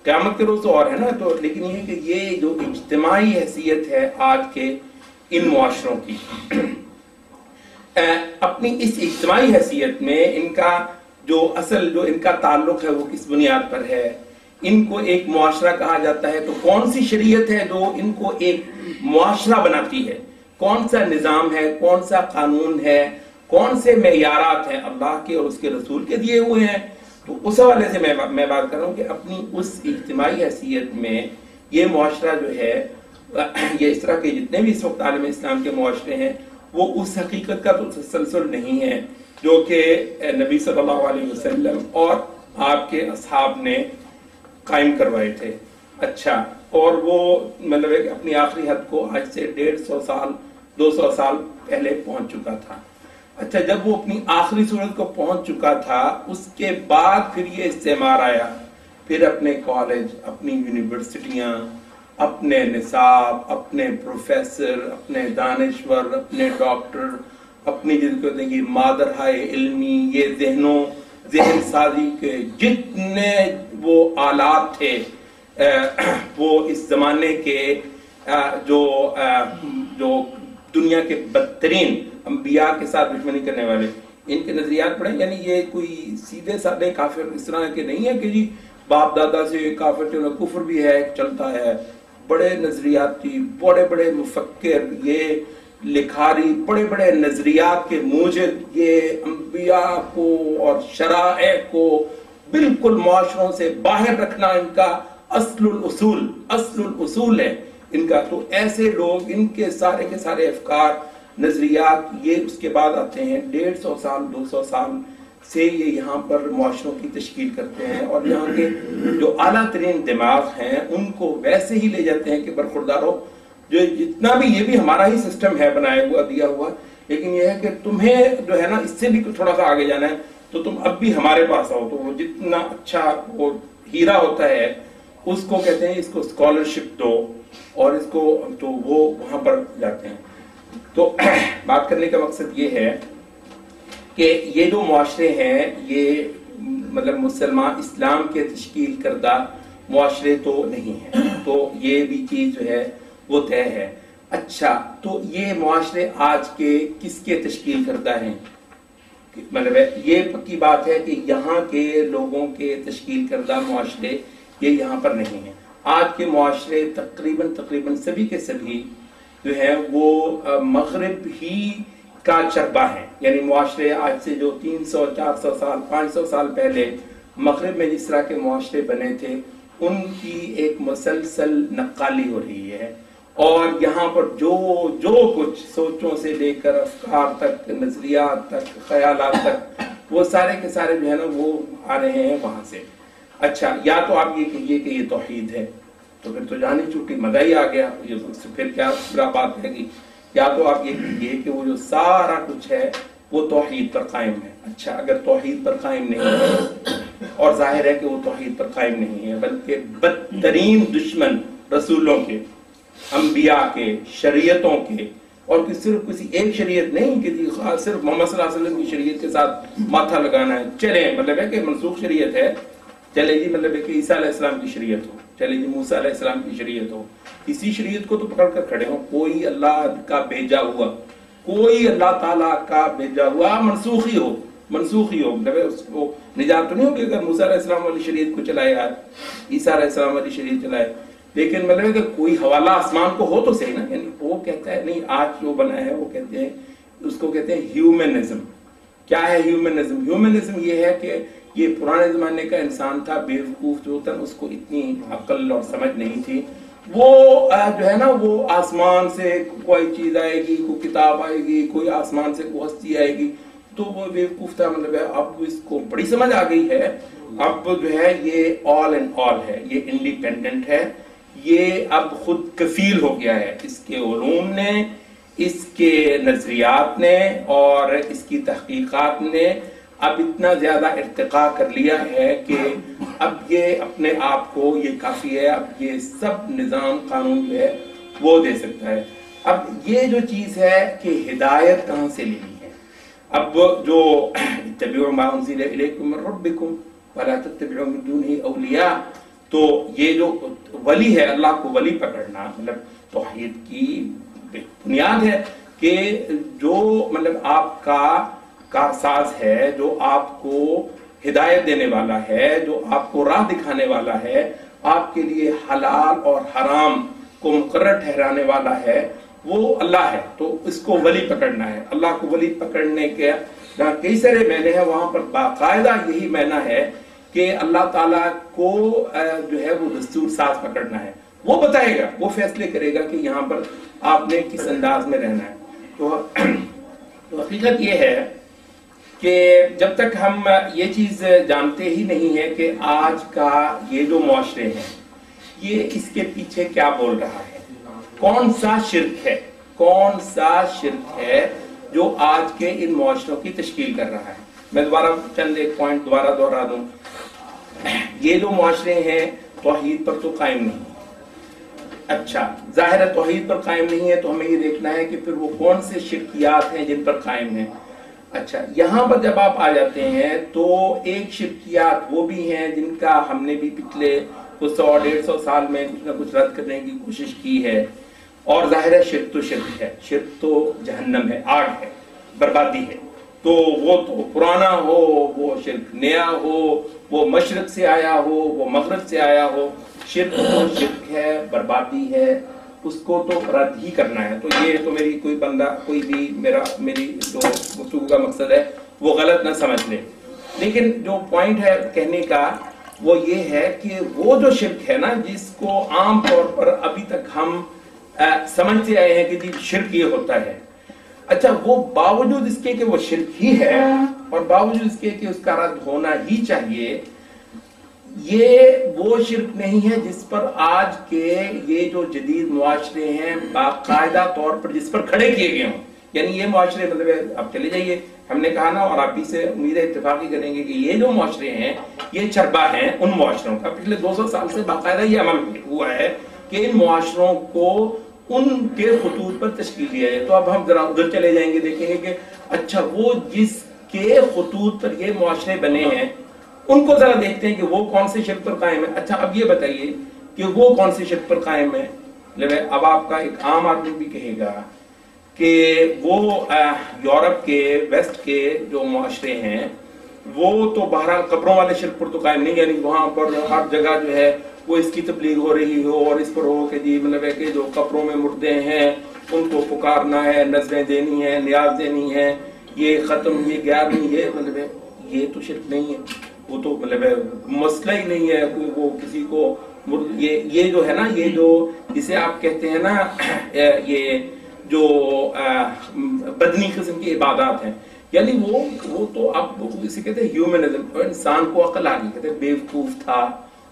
قیامت کے روز تو اور ہے نا، تو لیکن یہ ہے کہ یہ جو اجتماعی حیثیت ہے آج کے ان معاشروں کی، اپنی اس اجتماعی حیثیت میں ان کا جو اصل جو ان کا تعلق ہے وہ کس بنیاد پر ہے؟ ان کو ایک معاشرہ کہا جاتا ہے، تو کون سی شریعت ہے جو ان کو ایک معاشرہ بناتی ہے؟ کون سا نظام ہے، کون سا قانون ہے، کون سے معیارات ہیں اللہ کے اور اس کے رسول کے دیے ہوئے ہیں؟ تو اس حوالے سے میں بات کر رہا ہوں کہ اپنی اس اجتماعی حیثیت میں یہ معاشرہ جو ہے، یہ اس طرح کے جتنے بھی اس وقت عالم اسلام کے معاشرے ہیں، وہ اس حقیقت کا تو تسلسل نہیں ہے جو کہ نبی صلی اللہ علیہ وسلم اور آپ کے اصحاب نے قائم کروائے تھے۔ اچھا، اور وہ مطلب ہے کہ اپنی آخری حد کو آج سے 150 سال 200 سال پہلے پہنچ چکا تھا۔ اچھا، جب وہ اپنی آخری صورت کو پہنچ چکا تھا، اس کے بعد پھر یہ استعمار آیا، پھر اپنے کالج، اپنی یونیورسٹیاں، اپنے نصاب، اپنے پروفیسر، اپنے دانشور، اپنے ڈاکٹر، اپنی جن کو کہتے ہیں مادرہائے علمی، یہ ذہن سازی کے جتنے وہ آلات تھے، وہ اس زمانے کے جو دنیا کے بدترین انبیاء کے ساتھ دشمنی کرنے والے، ان کے نظریات پڑھیں، یعنی یہ کوئی سیدھے سادے کافر اس طرح کے نہیں ہے کہ جی باپ دادا سے کافر چلو، کفر بھی ہے چلتا ہے، بڑے نظریاتی، بڑے بڑے مفکر، یہ لکھاری، بڑے بڑے نظریات کے موجد، یہ انبیاء کو اور شرائع کو بالکل معاشروں سے باہر رکھنا ان کا اصل الاصول ہے ان کا۔ تو ایسے لوگ، ان کے سارے افکار، نظریات، یہ اس کے بعد آتے ہیں 150 سال 200 سال سے یہ یہاں پر معاشروں کی تشکیل کرتے ہیں، اور یہاں کے جو اعلیٰ ترین دماغ ہیں ان کو ویسے ہی لے جاتے ہیں کہ برخوردارو، جو جتنا بھی یہ بھی ہمارا ہی سسٹم ہے بنایا ہوا، دیا ہوا، لیکن یہ ہے کہ تمہیں جو ہے نا اس سے بھی تھوڑا سا آگے جانا ہے، تو تم اب بھی ہمارے پاس آؤ۔ تو وہ جتنا اچھا وہ ہیرا ہوتا ہے اس کو کہتے ہیں، اس کو اسکالرشپ دو، اور اس کو تو وہ وہاں پر جاتے ہیں۔ تو بات کرنے کا مقصد یہ ہے کہ یہ جو معاشرے ہیں، یہ مطلب مسلمان اسلام کے تشکیل کردہ معاشرے تو نہیں ہیں، تو یہ بھی چیز جو ہے وہ طے ہے۔ اچھا، تو یہ معاشرے آج کے کس کے تشکیل کردہ ہیں؟ مطلب یہ پکی بات ہے کہ یہاں کے لوگوں کے تشکیل کردہ معاشرے یہ یہاں پر نہیں ہیں۔ آج کے معاشرے تقریباً سبھی کے سبھی جو ہے وہ مغرب ہی کا چربہ ہے، یعنی معاشرے آج سے جو 300 400 سال 500 سال پہلے مغرب میں جس طرح کے معاشرے بنے تھے، ان کی ایک مسلسل نقالی ہو رہی ہے، اور یہاں پر جو کچھ سوچوں سے لے کر افکار تک، نظریات تک، خیالات تک، وہ سارے کے سارے جو ہے نا وہ آ رہے ہیں وہاں سے۔ اچھا، یا تو آپ یہ کہیے کہ یہ توحید ہے، تو پھر تو جانی چھوٹی، مزہ ہی آ گیا، پھر کیا برا بات ہے گی۔ یا تو آپ یہ کہیے کہ وہ جو سارا کچھ ہے وہ توحید پر قائم ہے۔ اچھا، اگر توحید پر قائم نہیں ہے، اور ظاہر ہے کہ وہ توحید پر قائم نہیں ہے، بلکہ بدترین دشمن رسولوں کے، انبیاء کے، شریعتوں کے، اور صرف کسی ایک شریعت نہیں کہ صرف محمد صلی اللہ علیہ وسلم کی شریعت کے ساتھ ماتھا لگانا ہے، چلیں مطلب ہے کہ منسوخ شریعت ہے، چلے جی مطلب ہے کہ عیسیٰ علیہ السلام کی شریعت ہو، چلے جی موسیٰ علیہ السلام کی شریعت ہو، کسی شریعت کو تو پکڑ کر کھڑے ہوں، کوئی اللہ کا بھیجا ہوا، کوئی اللہ تعالیٰ کا بھیجا ہوا منسوخی ہو، مطلب اس کو نجات تو نہیں ہوگی اگر موسیٰ علیہ السلام والی شریعت کو چلائے، عیسیٰ علیہ السلام والی شریعت چلائے، لیکن مطلب ہے کہ کوئی حوالہ آسمان کو ہو تو صحیح نا، یعنی وہ کہتا ہے نہیں، آج جو بنا ہے وہ کہتے ہیں، اس کو کہتے ہیں ہیومنزم۔ کیا ہے ہیومنزم؟ ہیومنزم یہ ہے کہ یہ پرانے زمانے کا انسان تھا، بیوقوف جو تھا، اس کو اتنی عقل اور سمجھ نہیں تھی، وہ جو ہے نا وہ آسمان سے کوئی چیز آئے گی، کوئی کتاب آئے گی، کوئی آسمان سے کوئی ہستی آئے گی، تو وہ بیوقوف تھا۔ مطلب ہے اب اس کو بڑی سمجھ آ گئی ہے، اب جو ہے یہ آل اینڈ آل ہے، یہ انڈیپینڈنٹ ہے، یہ اب خود کفیل ہو گیا ہے، اس کے علوم نے، اس کے نظریات نے اور اس کی تحقیقات نے اب اتنا زیادہ ارتقاء کر لیا ہے کہ اب یہ اپنے آپ کو یہ کافی ہے، اب یہ سب نظام قانون جو ہے وہ دے سکتا ہے۔ اب یہ جو چیز ہے کہ ہدایت کہاں سے لینی ہے، اب جو اتبعوا ما انزل الیکم من ربکم ولا تتبعوا من دونہ اولیاء، تو یہ جو ولی ہے، اللہ کو ولی پکڑنا، مطلب توحید کی بنیاد ہے کہ جو مطلب آپ کا کارساز ہے، جو آپ کو ہدایت دینے والا ہے، جو آپ کو راہ دکھانے والا ہے، آپ کے لیے حلال اور حرام کو مقرر ٹھہرانے والا ہے، وہ اللہ ہے۔ تو اس کو ولی پکڑنا ہے۔ اللہ کو ولی پکڑنے کے جہاں کئی سارے معنی ہیں، وہاں پر باقاعدہ یہی معنی ہے کہ اللہ تعالیٰ کو جو ہے وہ دستور ساز پکڑنا ہے۔ وہ بتائے گا، وہ فیصلے کرے گا کہ یہاں پر آپ نے کس انداز میں رہنا ہے۔ تو حقیقت یہ ہے کہ جب تک ہم یہ چیز جانتے ہی نہیں ہے کہ آج کا یہ جو معاشرے ہیں یہ اس کے پیچھے کیا بول رہا ہے، کون سا شرک ہے، کون سا شرک ہے جو آج کے ان معاشروں کی تشکیل کر رہا ہے۔ میں دوبارہ چند ایک پوائنٹ دوبارہ دہرا دوں۔ یہ جو معاشرے ہیں توحید پر تو قائم نہیں، اچھا ظاہر ہے توحید پر قائم نہیں ہے، تو ہمیں یہ دیکھنا ہے کہ پھر وہ کون سے شرکیات ہیں جن پر قائم ہیں۔ اچھا یہاں پر جب آپ آ جاتے ہیں تو ایک شرکیات وہ بھی ہیں جن کا ہم نے بھی پچھلے کچھ 100-150 سال میں کچھ نہ کچھ رد کرنے کی کوشش کی ہے، اور ظاہر ہے شرک تو شرک ہے، شرک تو جہنم ہے، آگ ہے، بربادی ہے۔ تو وہ تو پرانا ہو، وہ شرک نیا ہو، وہ مشرق سے آیا ہو، وہ مغرب سے آیا ہو، شرک تو شرک ہے، بربادی ہے، اس کو تو رد ہی کرنا ہے۔ تو یہ تو میری کوئی بندہ کوئی بھی میری جو گفتگو کا مقصد ہے وہ غلط نہ سمجھ لے، لیکن جو پوائنٹ ہے کہنے کا وہ یہ ہے کہ وہ جو شرک ہے نا جس کو عام طور پر ابھی تک ہم سمجھتے آئے ہیں کہ جی شرک یہ ہوتا ہے، اچھا وہ باوجود اس کے کہ وہ شرک ہی ہے اور باوجود اس کے کہ اس کا رد ہونا ہی چاہیے، یہ وہ شرک نہیں ہے جس پر آج کے یہ جو جدید معاشرے ہیں باقاعدہ طور پر جس پر کھڑے کیے گئے ہوں۔ یعنی یہ معاشرے مطلب آپ چلے جائیے، ہم نے کہا نا اور آپ بھی سے امید اتفاقی کریں گے کہ یہ جو معاشرے ہیں یہ چربا ہیں ان معاشروں کا۔ پچھلے 200 سال سے باقاعدہ یہ عمل ہوا ہے کہ ان معاشروں کو ان کے خطوط پر تشکیل دیا جائے۔ تو اب ہم ذرا ادھر چلے جائیں گے، دیکھیں گے کہ اچھا وہ جس کے خطوط پر یہ معاشرے بنے ہیں ان کو ذرا دیکھتے ہیں کہ وہ کون سے شرک پر قائم ہے۔ اچھا اب یہ بتائیے کہ وہ کون سے شرک پر قائم ہے۔ اب آپ کا ایک عام آدمی بھی کہے گا کہ وہ یورپ کے ویسٹ کے جو معاشرے ہیں وہ تو بہرحال قبروں والے شرک پر تو قائم نہیں، یعنی وہاں پر ہر جگہ جو ہے وہ اس کی تبلیغ ہو رہی ہو اور اس پر ہو کہ جی مطلب ہے کہ جو قبروں میں مردے ہیں ان کو پکارنا ہے، نذریں دینی ہے، نیاز دینی ہے، یہ ختم یہ گیا نہیں، یہ مطلب ہے یہ تو شرک نہیں ہے، وہ تو مطلب ہے مسئلہ ہی نہیں ہے کوئی وہ کسی کو یہ جو ہے نا یہ جو جسے آپ کہتے ہیں نا یہ جو بدنی قسم کی عبادات ہیں، یعنی وہ تو اب اسے کہتے ہیں ہیومنزم، انسان کو عقل آ گئی، کہتے ہیں بیوقوف تھا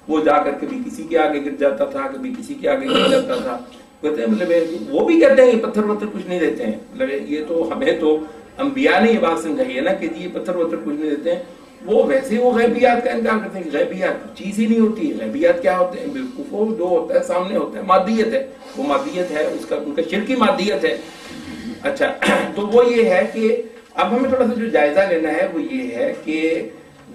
وہ جا کر کبھی کسی کے آگے گر جاتا تھا، کبھی کسی کے آگے گر جاتا تھا، کہتے ہیں مطلب وہ بھی کہتے ہیں یہ پتھر وتھر کچھ نہیں دیتے ہیں، مطلب یہ تو ہمیں تو انبیاء نے یہ بات سمجھائی ہے نا کہ یہ پتھر وتھر کچھ نہیں دیتے ہیں۔ وہ ویسے وہ غیبیات کا انکار کرتے ہیں کہ غیبیات چیز ہی نہیں ہوتی، غیبیات کیا ہوتے ہیں، بالکل جو ہوتا ہے سامنے ہوتا ہے، مادیت ہے، وہ مادیت ہے، اس کا ان کا شرکی مادیت ہے۔ اچھا تو وہ یہ ہے کہ اب ہمیں تھوڑا سا جو جائزہ لینا ہے وہ یہ ہے کہ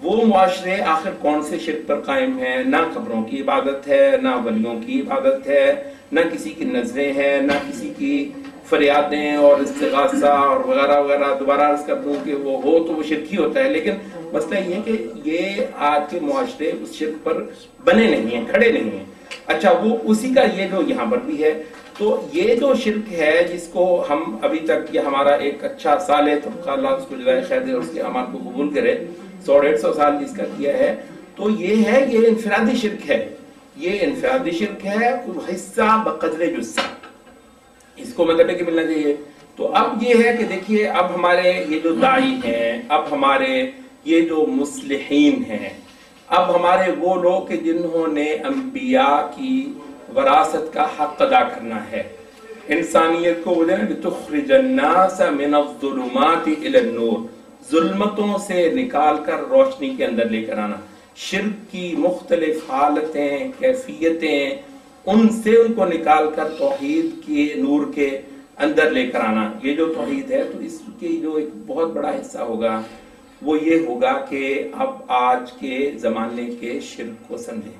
وہ معاشرے آخر کون سے شرک پر قائم ہیں، نہ قبروں کی عبادت ہے، نہ ولیوں کی عبادت ہے، نہ کسی کی نظریں ہیں، نہ کسی کی فریادیں اور استغاثہ اور وغیرہ وغیرہ۔ دوبارہ عرض کر دوں کہ وہ ہو تو وہ شرک ہی ہوتا ہے، لیکن مسئلہ یہ ہے کہ یہ آج کے معاشرے اس شرک پر بنے نہیں ہیں، کھڑے نہیں ہیں۔ اچھا وہ اسی کا یہ جو یہاں پر بھی ہے، تو یہ جو شرک ہے جس کو ہم ابھی تک یہ ہمارا ایک اچھا سال ہے، طبقہ اللہ اس کو جزائے خیر دے اور اس کے اعمال کو قبول کرے، 100-150 سال جس کا کیا ہے، تو یہ ہے یہ انفرادی شرک ہے، یہ انفرادی شرک ہے، حصہ بقدر جزء، اس کو مطلب ہے کہ ملنا چاہیے۔ تو اب یہ ہے کہ دیکھیے اب ہمارے یہ جو داعی ہیں، اب ہمارے یہ جو مصلحین ہیں، اب ہمارے وہ لوگ کہ جنہوں نے انبیاء کی وراثت کا حق ادا کرنا ہے، انسانیت کو بولے نا لِتُخْرِجَ النَّاسَ مِنَ الظُّلُمَاتِ إِلَى النُّورِ، ظلمتوں سے نکال کر روشنی کے اندر لے کر آنا، شرک کی مختلف حالتیں کیفیتیں ان سے ان کو نکال کر توحید کے نور کے اندر لے کر آنا۔ یہ جو توحید ہے تو اس کی جو ایک بہت بڑا حصہ ہوگا وہ یہ ہوگا کہ اب آج کے زمانے کے شرک کو سمجھیں۔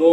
2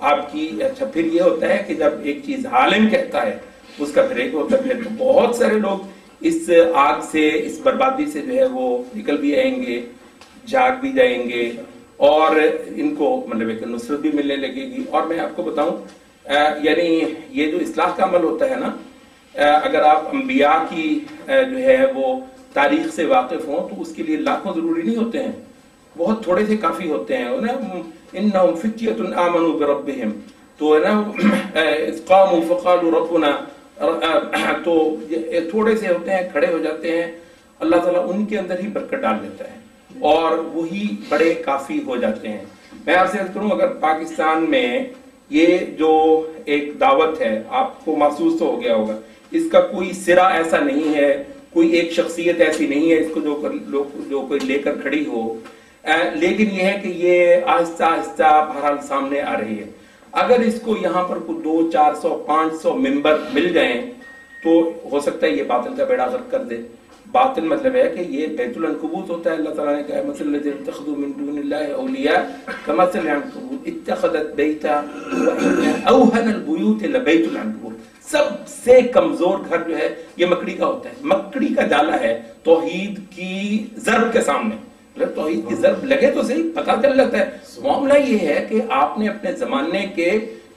آپ کی اچھا پھر یہ ہوتا ہے کہ جب ایک چیز عالم کہتا ہے اس کا پھر ایک ہوتا ہے، پھر تو بہت سارے لوگ اس آگ سے، اس بربادی سے جو ہے وہ نکل بھی آئیں گے، جاگ بھی جائیں گے، اور ان کو مطلب ایک نصرت بھی ملنے لگے گی۔ اور میں آپ کو بتاؤں یعنی یہ جو اصلاح کا عمل ہوتا ہے نا، اگر آپ انبیاء کی جو ہے وہ تاریخ سے واقف ہوں تو اس کے لیے لاکھوں ضروری نہیں ہوتے ہیں، بہت تھوڑے سے کافی ہوتے ہیں نا۔ انہم فتیۃ آمنوا بربہم، تو ہے نا اذ قاموا فقالوا ربنا، تو تھوڑے سے ہوتے ہیں، کھڑے ہو جاتے ہیں، اللہ تعالیٰ ان کے اندر ہی برکت ڈال دیتا ہے اور وہی بڑے کافی ہو جاتے ہیں۔ میں آپ سے عرض کروں، اگر پاکستان میں یہ جو ایک دعوت ہے، آپ کو محسوس تو ہو گیا ہوگا، اس کا کوئی سرا ایسا نہیں ہے، کوئی ایک شخصیت ایسی نہیں ہے اس کو جو کوئی لے کر کھڑی ہو، لیکن یہ ہے کہ یہ آہستہ آہستہ بہرحال سامنے آ رہی ہے۔ اگر اس کو یہاں پر کوئی 200 400 500 ممبر مل جائیں تو ہو سکتا ہے یہ باطل کا بیڑا غرق کر دے۔ باطل مطلب ہے کہ یہ بیت العنکبوت ہوتا ہے، اللہ تعالیٰ نے کہا ہے مثل الذین اتخذوا من دون اللہ اولیاء کمثل العنکبوت اتخذت بیتا وان اوہن البیوت لبیت العنکبوت۔ سب سے کمزور گھر جو ہے یہ مکڑی کا ہوتا ہے، مکڑی کا جالا ہے توحید کی ضرب کے سامنے۔ مطلب توحید کی ضرب لگے تو صحیح، پتہ چل جاتا ہے۔ معاملہ یہ ہے کہ آپ نے اپنے زمانے کے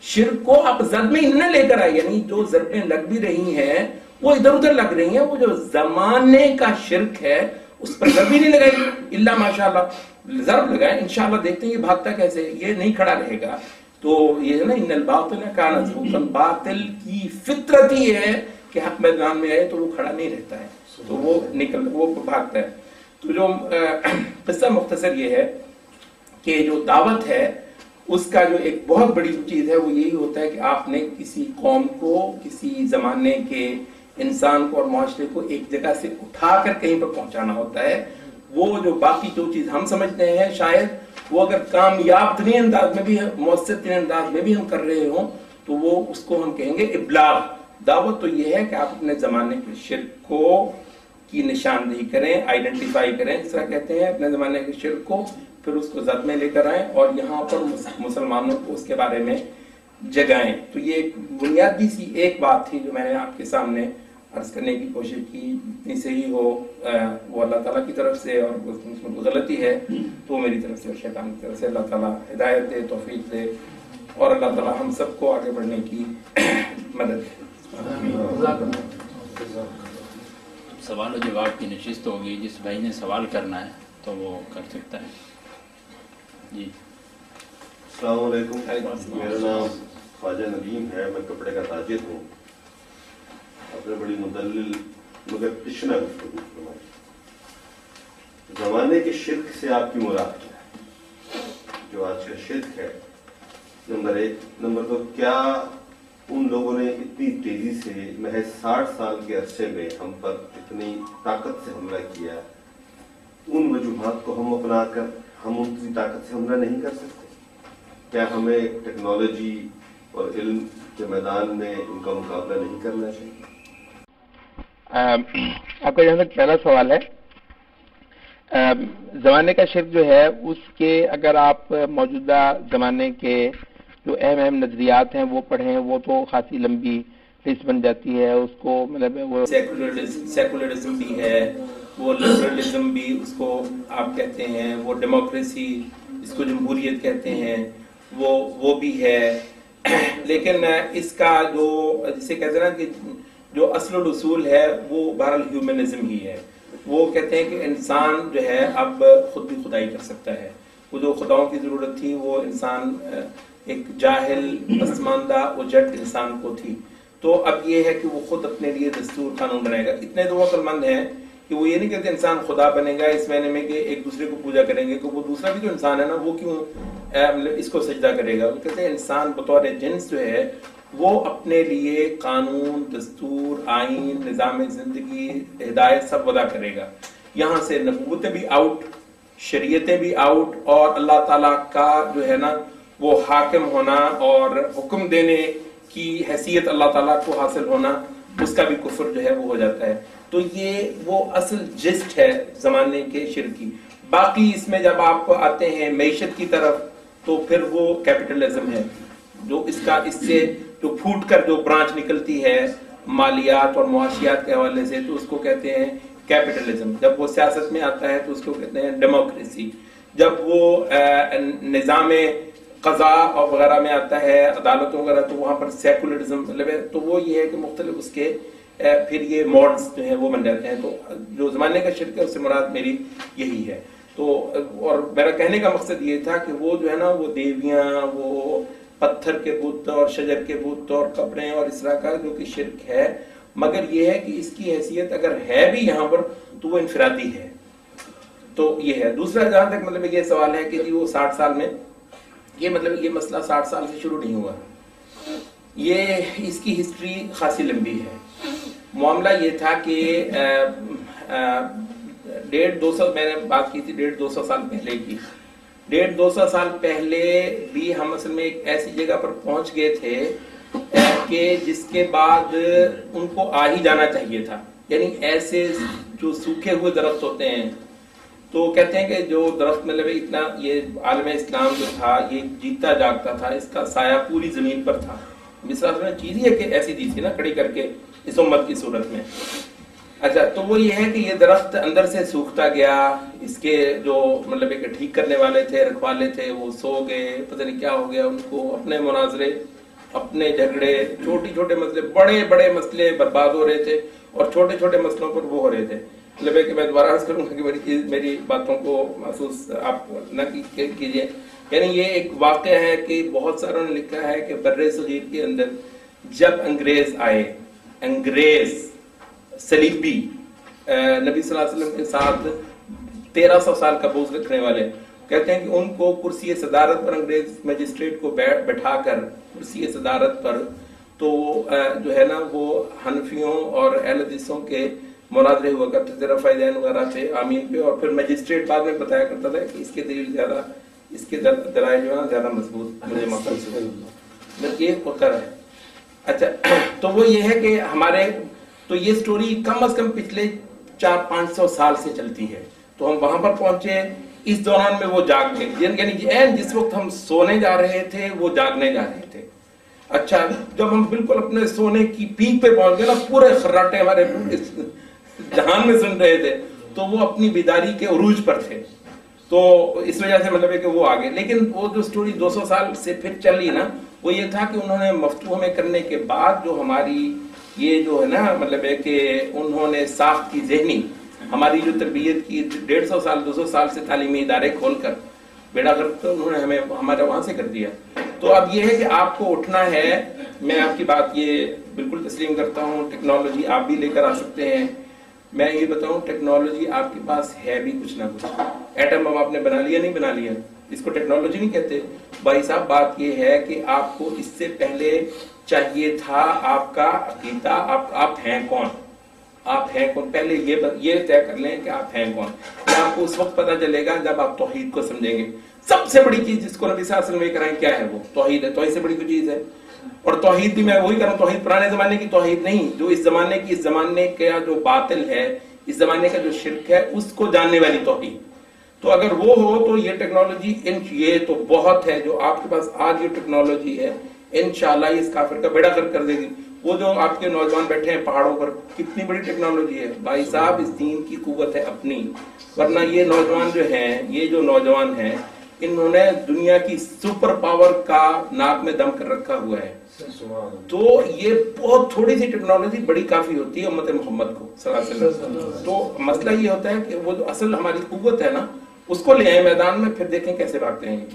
شرک کو آپ ضرب میں نہ لے کر آئے، یعنی جو ضربیں لگ بھی رہی ہیں وہ ادھر ادھر لگ رہی ہیں، وہ جو زمانے کا شرک ہے اس پر ضرب ہی نہیں لگائی، الا ماشاءاللہ ضرب لگائے، انشاءاللہ دیکھتے ہیں یہ بھاگتا کیسے، یہ نہیں کھڑا رہے گا۔ تو یہ ہے نا ان الباطل کان زہوقا، باطل کی فطرت ہی ہے کہ حق میدان میں آئے تو وہ کھڑا نہیں رہتا ہے، تو وہ بھاگتا ہے۔ تو جو قصہ مختصر یہ ہے کہ جو دعوت ہے اس کا جو ایک بہت بڑی چیز ہے وہ یہی ہوتا ہے کہ آپ نے کسی قوم کو، کسی زمانے کے انسان کو اور معاشرے کو ایک جگہ سے اٹھا کر کہیں پر پہنچانا ہوتا ہے۔ وہ جو باقی جو چیز ہم سمجھتے ہیں شاید وہ اگر کامیاب ترین انداز میں بھی، مؤثر ترین انداز میں بھی ہم کر رہے ہوں تو وہ اس کو ہم کہیں گے ابلاغ۔ دعوت تو یہ ہے کہ آپ اپنے زمانے کے شرک کو کی نشاندہی کریں، آئیڈینٹیفائی کریں، جس طرح کہتے ہیں اپنے زمانے کے شرک کو، پھر اس کو زد میں لے کر آئیں اور یہاں پر مسلمانوں کو اس کے بارے میں جگائیں۔ تو یہ ایک بنیادی سی ایک بات تھی جو میں نے آپ کے سامنے عرض کرنے کی کوشش کی، جتنی صحیح ہو وہ اللہ تعالیٰ کی طرف سے، اور اس میں غلطی ہے تو میری طرف سے اور شیطان کی طرف سے۔ اللہ تعالیٰ ہدایت دے، توفیق دے، اور اللہ تعالیٰ ہم سب کو آگے بڑھنے کی مدد دے۔ سوال و جواب کی نشست ہوگی، جس بھائی نے سوال کرنا ہے تو وہ کر سکتا ہے۔ جی السلام علیکم، میرا نام خواجہ ندیم ہے، میں کپڑے کا تاجر ہوں۔ اپنے بڑی مدلل مگر تشنہ گفتگو فرمائی۔ زمانے کے شرک سے آپ کی مراد کیا ہے؟ جو آج کا شرک ہے، نمبر 1۔ نمبر 2، کیا ان لوگوں نے اتنی تیزی سے محض 60 سال کے عرصے میں ہم پر اتنی طاقت سے حملہ کیا، ان وجوہات کو ہم اپنا کر ہم ان کی طاقت سے حملہ نہیں کر سکتے؟ کیا ہمیں ٹیکنالوجی اور علم کے میدان میں ان کا مقابلہ نہیں کرنا چاہیے؟ آپ کا جہاں تک پہلا سوال ہے، زمانے کا شرک جو ہے اس کے اگر آپ موجودہ زمانے کے جو اہم نظریات ہیں وہ پڑھیں، وہ تو خاصی لمبی لسٹ بن جاتی ہے، اس کو مطلب وہ سیکولرزم بھی ہے، وہ لبرلزم بھی اس کو آپ کہتے ہیں، وہ ڈیموکریسی اس کو جمہوریت کہتے ہیں، وہ بھی ہے۔ لیکن اس کا جو جسے کہتے ہیں نا کہ جو اصل الاصول ہے وہ بہرحال ہیومنزم ہی ہے۔ وہ کہتے ہیں کہ انسان جو ہے اب خود بھی خدائی کر سکتا ہے۔ وہ جو خداؤں کی ضرورت تھی وہ انسان ایک جاہل پسماندہ اجٹ انسان کو تھی، تو اب یہ ہے کہ وہ خود اپنے لیے دستور قانون بنائے گا۔ اتنے تو عقل مند ہیں کہ وہ یہ نہیں کہتے انسان خدا بنے گا اس معنی میں کہ ایک دوسرے کو پوجا کریں گے کہ وہ دوسرا بھی تو انسان ہے نا، وہ کیوں اس کو سجدہ کرے گا۔ وہ کہتے ہیں انسان بطور جنس جو ہے وہ اپنے لیے قانون، دستور، آئین، نظام زندگی، ہدایت سب وضع کرے گا۔ یہاں سے نبوتیں بھی آؤٹ، شریعتیں بھی آؤٹ، اور اللہ تعالیٰ کا جو ہے نا وہ حاکم ہونا اور حکم دینے کی حیثیت اللہ تعالیٰ کو حاصل ہونا، اس کا بھی کفر جو ہے وہ ہو جاتا ہے۔ تو یہ وہ اصل جسٹ ہے زمانے کے شرک کی۔ باقی اس میں جب آپ آتے ہیں معیشت کی طرف تو پھر وہ کیپٹلزم ہے، جو اس سے جو پھوٹ کر جو برانچ نکلتی ہے مالیات اور معاشیات کے حوالے سے، تو اس کو کہتے ہیں کیپٹلزم. جب وہ سیاست میں آتا ہے تو اس کو کہتے ہیں ڈیموکریسی. جب وہ نظام قضاء اور وغیرہ میں آتا ہے، عدالتوں وغیرہ، تو وہاں پر سیکولرزم مطلب ہے. تو وہ یہ ہے کہ مختلف اس کے پھر یہ موڈز جو ہیں وہ بن جاتے ہیں. تو جو زمانے کا شرک ہے اس سے مراد میری یہی ہے. تو اور میرا کہنے کا مقصد یہ تھا کہ وہ جو ہے نا وہ دیویاں، وہ پتھر کے بت اور شجر کے بت اور قبریں اور اس طرح کا جو کہ شرک ہے، مگر یہ ہے کہ اس کی حیثیت اگر ہے بھی یہاں پر تو وہ انفرادی ہے. تو یہ ہے. دوسرا جہاں تک مطلب یہ سوال ہے کہ جی وہ 60 سال میں یہ مطلب یہ مسئلہ 60 سال سے شروع نہیں ہوا، یہ اس کی ہسٹری خاصی لمبی ہے. معاملہ یہ تھا کہ 150-200 میں نے بات کی تھی 150-200 سال پہلے کی. 150-200 سال پہلے بھی ہم اصل میں ایک ایسی جگہ پر پہنچ گئے تھے کہ جس کے بعد ان کو آ ہی جانا چاہیے تھا. یعنی ایسے جو سوکھے ہوئے درخت ہوتے ہیں، تو کہتے ہیں کہ جو درخت مطلب اتنا یہ عالم اسلام جو تھا یہ جیتا جاگتا تھا، اس کا سایہ پوری زمین پر تھا. مثال میں چیز یہ کہ ایسی دی تھی نا کھڑی کر کے اس امت کی صورت میں. اچھا، تو وہ یہ ہے کہ یہ درخت اندر سے سوکھتا گیا. اس کے جو مطلب کہ ٹھیک کرنے والے تھے، رکھوالے تھے، وہ سو گئے، پتہ نہیں کیا ہو گیا ان کو. اپنے مناظرے، اپنے جھگڑے، چھوٹے مسئلے، بڑے مسئلے برباد ہو رہے تھے اور چھوٹے مسئلوں پر وہ ہو رہے تھے. مطلب ہے کہ میں دوبارہ عرض کروں گا کہ میری باتوں کو محسوس آپ نہ کیجیے. یعنی یہ ایک واقعہ ہے کہ بہت ساروں نے لکھا ہے کہ بر صغیر کے اندر جب انگریز آئے، انگریز صلیبی نبی صلی اللہ علیہ وسلم کے ساتھ 1300 سال کا بوجھ رکھنے والے، کہتے ہیں کہ ان کو کرسی صدارت پر انگریز مجسٹریٹ کو بٹھا کر کرسی صدارت پر تو جو ہے نا وہ حنفیوں اور اہل حدیثوں کے مناظرے ہوا کرتے تھے، رفع دین وغیرہ تھے آمین پہ. اور پھر مجسٹریٹ بعد میں بتایا کرتا تھا کہ اس کے دلیل زیادہ، اس کے دلائل جو ہے زیادہ مضبوط مجھے محسوس ہوتا یہ ہوتا ہے. اچھا، تو وہ یہ ہے کہ ہمارے تو یہ سٹوری کم از کم پچھلے 400-500 سال سے چلتی ہے. تو ہم وہاں پر پہنچے، اس دوران میں وہ جاگ گئے. یعنی جس وقت ہم سونے جا رہے تھے وہ جاگنے جا رہے تھے. اچھا، جب ہم بالکل اپنے سونے کی پیک پہ پہنچ گئے نا، پورے خراٹے ہمارے جہان میں سن رہے تھے، تو وہ اپنی بیداری کے عروج پر تھے. تو اس وجہ سے مطلب ہے کہ وہ آگے. لیکن وہ جو سٹوری 200 سال سے پھر چلی نا، وہ یہ تھا کہ انہوں نے مفتوح میں کرنے کے بعد جو ہماری یہ جو ہے نا مطلب ہے کہ انہوں نے ساخت کی ذہنی ہماری جو تربیت کی 150 سال 200 سال سے تعلیمی ادارے کھول کر بیڑا گرک انہوں نے ہمیں ہمارا وہاں سے کر دیا. تو اب یہ ہے کہ آپ کو اٹھنا ہے. میں آپ کی بات یہ بالکل تسلیم کرتا ہوں، ٹیکنالوجی آپ بھی لے کر آ سکتے ہیں. میں یہ بتاؤں ٹیکنالوجی آپ کے پاس ہے بھی کچھ نہ کچھ. ایٹم بم آپ نے بنا لیا نہیں بنا لیا، اس کو ٹیکنالوجی نہیں کہتے بھائی صاحب. بات یہ ہے کہ آپ کو اس سے پہلے چاہیے تھا آپ کا عقیدہ، آپ ہیں کون، آپ ہیں کون. پہلے یہ طے کر لیں کہ آپ ہیں کون. آپ کو اس وقت پتہ چلے گا جب آپ توحید کو سمجھیں گے. سب سے بڑی چیز جس کو نبی صلی اللہ علیہ وسلم کرائیں کیا ہے، وہ توحید ہے. توحید سے بڑی کوئی چیز ہے. اور توحید بھی میں وہی کر رہا ہوں، توحید پرانے زمانے کی توحید نہیں، جو اس زمانے کا جو باطل ہے، اس زمانے کا جو شرک ہے، اس کو جاننے والی توحید. تو اگر وہ ہو تو یہ ٹیکنالوجی یہ تو بہت ہے جو آپ کے پاس آج یہ ٹیکنالوجی ہے، انشاءاللہ یہ اس کافر کا بیڑا غرق کر دے گی. وہ جو آپ کے نوجوان بیٹھے ہیں پہاڑوں پر، کتنی بڑی ٹیکنالوجی ہے بھائی صاحب. اس دین کی قوت ہے اپنی. ورنہ یہ نوجوان جو ہیں، یہ جو نوجوان ہیں، انہوں نے دنیا کی سپر پاور کا ناک میں دم کر رکھا ہوا ہے. تو یہ بہت تھوڑی سی ٹیکنالوجی بڑی کافی ہوتی ہے امت محمد کو صلی اللہ علیہ وسلم. تو مسئلہ یہ ہوتا ہے کہ وہ جو اصل ہماری قوت ہے نا، اس کو لے آئیں میدان میں، پھر دیکھیں کیسے بھاگتے ہیں.